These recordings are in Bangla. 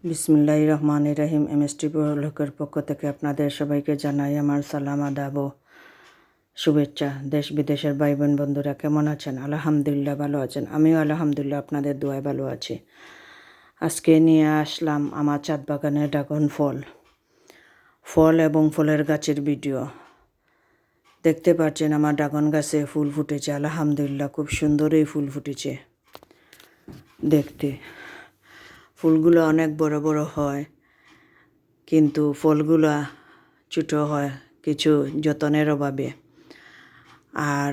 বিসমিল্লাহির রহমানির রহিম। এমএসটি পড়ালেখার পক্ষ থেকে আপনাদের সবাইকে জানাই আমার সালাম, আদাব ও শুভেচ্ছা। দেশ বিদেশের ভাই বোন বন্ধুরা কেমন আছেন? আলহামদুলিল্লাহ ভালো আছেন। আমিও আলহামদুলিল্লাহ আপনাদের দোয়ায় ভালো আছি। আজকে নিয়ে আসলাম আমার ছাদ বাগানের ড্রাগন ফল এবং ফলের গাছের ভিডিও। দেখতে পাচ্ছেন আমার ড্রাগন গাছে ফুল ফুটেছে, আলহামদুলিল্লাহ খুব সুন্দরই ফুল ফুটেছে। দেখতে ফুলগুলো অনেক বড় বড় হয়, কিন্তু ফলগুলা ছোটো হয় কিছু যত্নের অভাবে। আর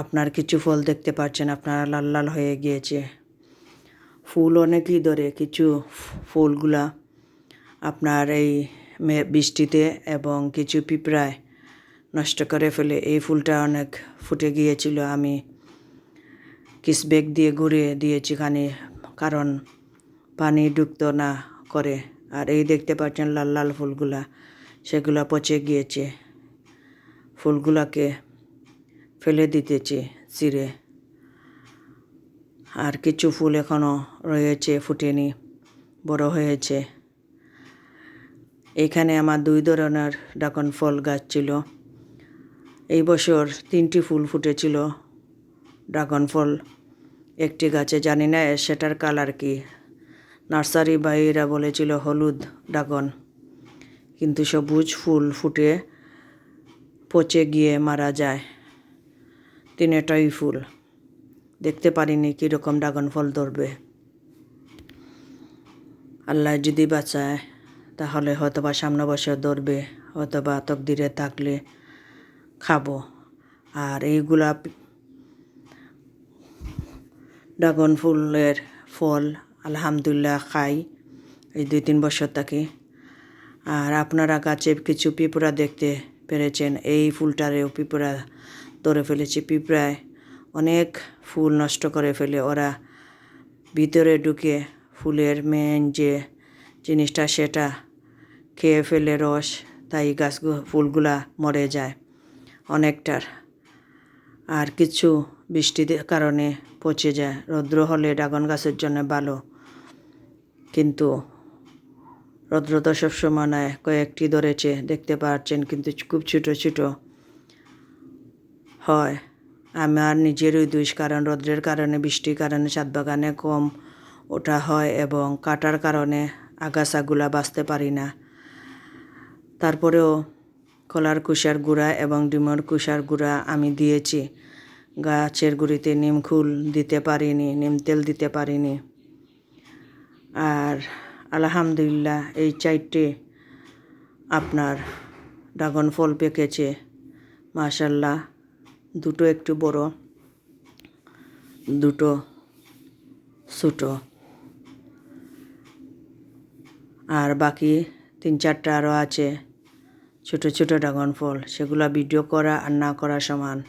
আপনার কিছু ফল দেখতে পাচ্ছেন আপনারা লাল লাল হয়ে গিয়েছে। ফুল অনেকই ধরে, কিছু ফুলগুলা আপনার এই বৃষ্টিতে এবং কিছু পিঁপড়ায় নষ্ট করে ফেলে। এই ফুলটা অনেক ফুটে গিয়েছিল, আমি কিস ব্যাগ দিয়ে ঘুরিয়ে দিয়েছি কারণ পানি ঢুকতো না করে। আর এই দেখতে পাচ্ছেন লাল লাল ফুলগুলা, সেগুলা পচে গিয়েছে। ফুলগুলাকে ফেলে দিতেছি ছিঁড়ে। আর কিছু ফুল এখনও রয়েছে, ফুটেনি, বড় হয়েছে। এখানে আমার 2 ধরনের ড্রাগন ফল গাছ ছিল। এই বছর 3টি ফুল ফুটেছিল ড্রাগন ফল একটি গাছে, জানি না সেটার কালার কি। নার্সারি ভাইয়েরা বলেছিল হলুদ ড্রাগন, কিন্তু সবুজ ফুল ফুটে পচে গিয়ে মারা যায়। 3টাই ফুল দেখতে পারিনি কীরকম ড্রাগন ফল ধরবে। আল্লাহ যদি বাঁচায় তাহলে হয়তোবা সামনে বছর ধরবে, হয়তোবা তকদিরে থাকলে খাবো। আর এইগুলা ড্রাগন ফুলের ফল আলহামদুলিল্লাহ খাই এই 2-3 বছর থাকি। আর আপনারা গাছে কিছু পিঁপড়া দেখতে পেরেছেন, এই ফুলটারেও পিঁপড়া ধরে ফেলেছে। পিঁপড়ায় অনেক ফুল নষ্ট করে ফেলে, ওরা ভিতরে ঢুকে ফুলের মেন যে জিনিসটা সেটা খেয়ে ফেলে রস, তাই ফুলগুলা মরে যায় অনেকটার। আর কিছু বৃষ্টির কারণে পচে যায়। রৌদ্র হলে ড্রাগন গাছের জন্য ভালো, কিন্তু রৌদ্র তো সবসময় নয়, কয়েকটি ধরেছে দেখতে পাচ্ছেন, কিন্তু খুব ছোটো ছোটো হয়। আমার নিজেরই দোষ, কারণ রৌদ্রের কারণে বৃষ্টির কারণে ছাদ বাগানে কম ওঠা হয় এবং কাটার কারণে আগাছাগুলা বাঁচতে পারি না। তারপরেও কলার কুষার গুঁড়া এবং ডিমের কুষার গুঁড়া আমি দিয়েছি। গাছের গুঁড়িতে নিমখোল দিতে পারিনি, নিম তেল দিতে পারিনি। আর আলহামদুলিল্লাহ এই 4টে আপনার ড্রাগন ফল পেকেছে মাশাআল্লাহ। 2টো একটু বড়, 2টো ছোটো, আর বাকি 3-4টা আরও আছে ছোটো ছোটো ড্রাগন ফল। সেগুলো ভিডিও করা আর না করা সমান।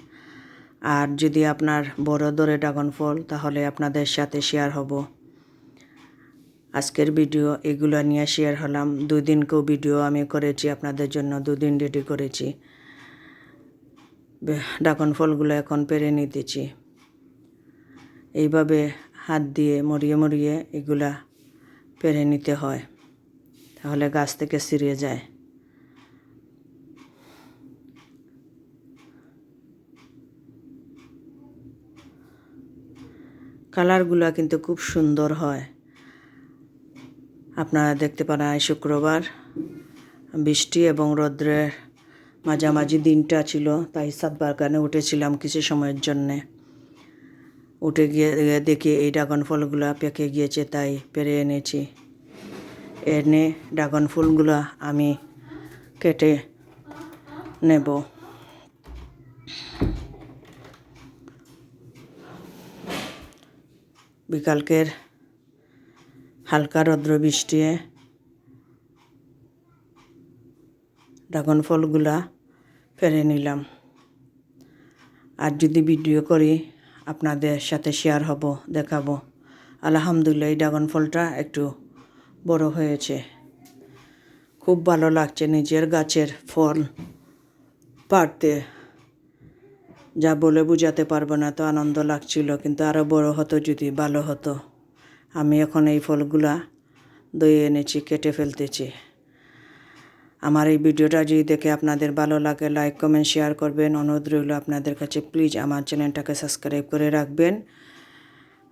আর যদি আপনার বড় ধরে ড্রাগন ফল তাহলে আপনাদের সাথে শেয়ার হব। আজকের ভিডিও এগুলো নিয়ে শেয়ার হলাম। 2 দিনকেও ভিডিও আমি করেছি আপনাদের জন্য, 2 দিন রেডি করেছি। ড্রাগন ফলগুলো এখন পেরে নিতেছি। এইভাবে হাত দিয়ে মরিয়ে মরিয়ে এগুলা পেরে নিতে হয়, তাহলে গাছ থেকে ছিঁড়ে যায়। কালারগুলা কিন্তু খুব সুন্দর হয়। আপনারা দেখতে পারেন শুক্রবার বৃষ্টি এবং রৌদ্রের মাঝামাঝি দিনটা ছিল, তাই ছাদ বাগানে উঠেছিলাম কিছু সময়ের জন্যে। উঠে গিয়ে দেখি এই ড্রাগন ফলগুলা পেকে গিয়েছে, তাই পেরে এনেছি। এনে ড্রাগন ফুলগুলা আমি কেটে নেব। বিকালকের হালকা রৌদ্র বৃষ্টি ড্রাগন ফলগুলা পেরে নিলাম। আর যদি ভিডিও করি আপনাদের সাথে শেয়ার হব, দেখাবো। আলহামদুলিল্লাহ এই ড্রাগন ফলটা একটু বড় হয়েছে, খুব ভালো লাগছে নিজের গাছের ফল পাড়তে। যা বলে বোঝাতে পারবো না, তো আনন্দ লাগছিল, কিন্তু আরও বড় হতো যদি ভালো হতো। আমি এখন এই ফলগুলা দইয়ে এনেছি, কেটে ফেলতেছি। আমার এই ভিডিওটা যদি দেখে আপনাদের ভালো লাগে, লাইক কমেন্ট শেয়ার করবেন। অনুরোধ রইল আপনাদের কাছে, প্লিজ আমার চ্যানেলটাকে সাবস্ক্রাইব করে রাখবেন।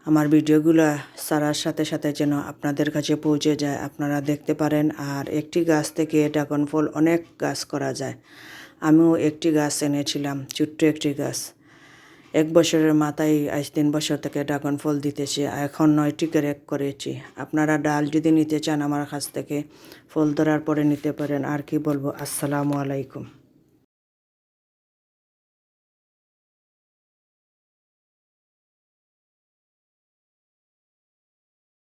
আমার ভিডিওগুলো ছাড়ার সাথে সাথে যেন আপনাদের কাছে পৌঁছে যায়, আপনারা দেখতে পারেন। আর একটি গাছ থেকে ড্রাগন ফল অনেক গাছ করা যায়। আমিও একটি গাছ এনেছিলাম, ছোট্ট একটি গাছ। 1 বছরের মাথায় আজ 3 বছর থেকে ড্রাগন ফল দিতেছে। এখন 9টি ক্র্যাক করেছি। আপনারা ডাল যদি নিতে চান আমার কাছ থেকে, ফল ধরার পরে নিতে পারেন। আর কি বলবো, আসসালামু আলাইকুম।